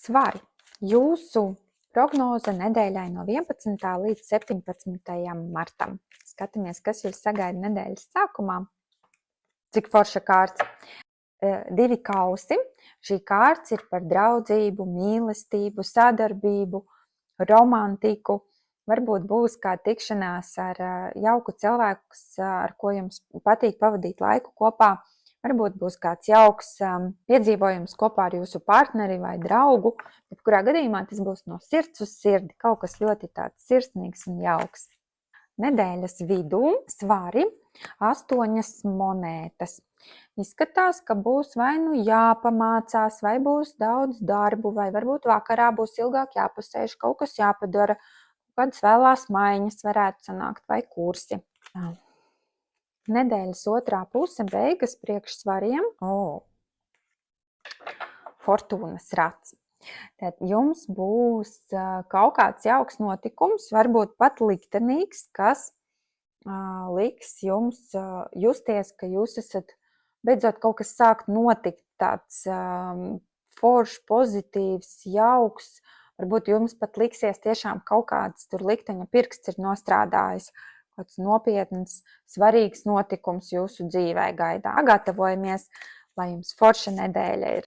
Svari. Jūsu prognoze nedēļai no 11. līdz 17. martam. Skatāmies, kas jūs sagaida nedēļas sākumā. Cik forša kārts. 2 kausi. Šī kārts ir par draudzību, mīlestību, sadarbību, romantiku. Varbūt būs kā tikšanās ar jauku cilvēku, ar ko jums patīk pavadīt laiku kopā. Varbūt būs kāds jauks piedzīvojums kopā ar jūsu partneri vai draugu. Jebkurā gadījumā tas būs no sirds uz sirdi. Kaut kas ļoti tāds sirsnīgs un jauks. Nedēļas vidū svari 8 monētas. Izskatās, ka būs vai nu jāpamācās, vai būs daudz darbu, vai varbūt vakarā būs ilgāk jāpasēž, kaut kas jāpadara, kādas vēlās maiņas varētu sanākt vai kursi. Nedēļas otrā puse beigas priekš svariem. Fortūnas rats. Tad jums būs kaut kāds jauks notikums, varbūt pat liktenīgs, kas liks jums justies, ka jūs esat beidzot kaut kas sāk notikt, tāds foršs, pozitīvs, jauks. Varbūt jums pat liksies tiešām kaut kāds tur likteņa pirksts ir nostrādājis. Kāds nopietns, svarīgs notikums jūsu dzīvē gaidā. Gatavojamies, lai jums forša nedēļa ir.